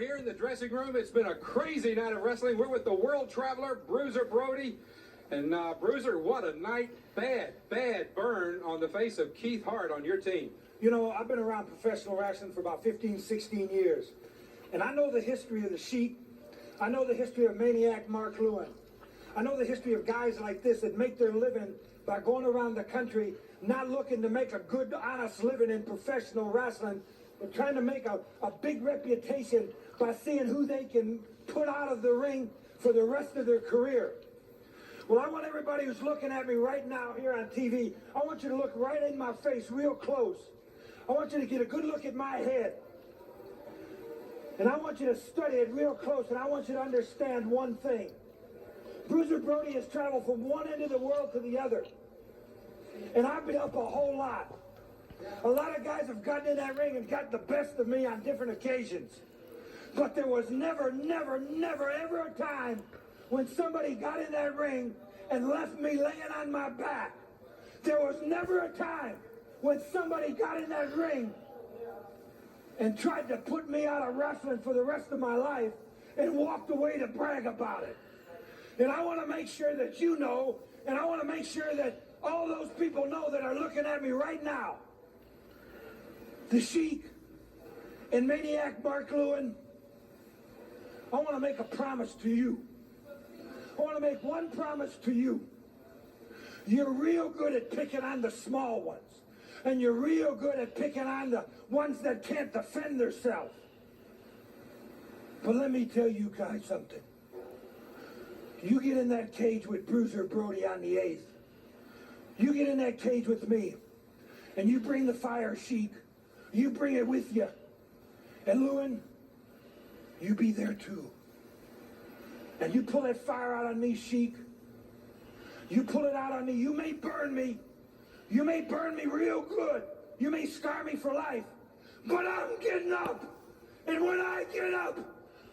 Here in the dressing room, it's been a crazy night of wrestling. We're with the world traveler, Bruiser Brody. And Bruiser, what a night. Bad burn on the face of Keith Hart on your team. You know, I've been around professional wrestling for about 15, 16 years. And I know the history of the Sheik. I know the history of Maniac Mark Lewin. I know the history of guys like this that make their living by going around the country, not looking to make a good, honest living in professional wrestling, but trying to make a big reputation by seeing who they can put out of the ring for the rest of their career. Well, I want everybody who's looking at me right now here on TV, I want you to look right in my face real close. I want you to get a good look at my head. And I want you to study it real close, and I want you to understand one thing. Bruiser Brody has traveled from one end of the world to the other. And I've been up a whole lot. A lot of guys have gotten in that ring and got the best of me on different occasions. But there was never, ever a time when somebody got in that ring and left me laying on my back. There was never a time when somebody got in that ring and tried to put me out of wrestling for the rest of my life and walked away to brag about it. And I want to make sure that you know, and I want to make sure that all those people know that are looking at me right now. The Sheik and Maniac Mark Lewin, I want to make a promise to you. I want to make one promise to you. You're real good at picking on the small ones. And you're real good at picking on the ones that can't defend themselves. But let me tell you guys something. You get in that cage with Bruiser Brody on the 8th. You get in that cage with me. And you bring the fire, Sheik. You bring it with you. And Lewin, you be there too. And you pull that fire out on me, Sheik. You pull it out on me. You may burn me. You may burn me real good. You may scar me for life. But I'm getting up. And when I get up,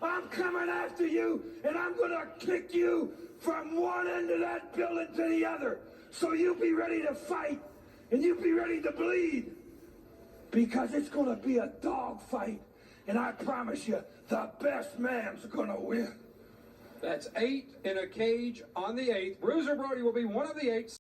I'm coming after you. And I'm going to kick you from one end of that building to the other. So you be ready to fight. And you be ready to bleed. Because it's going to be a dog fight. And I promise you, the best man's going to win. That's 8 in a cage on the 8th. Bruiser Brody will be one of the 8.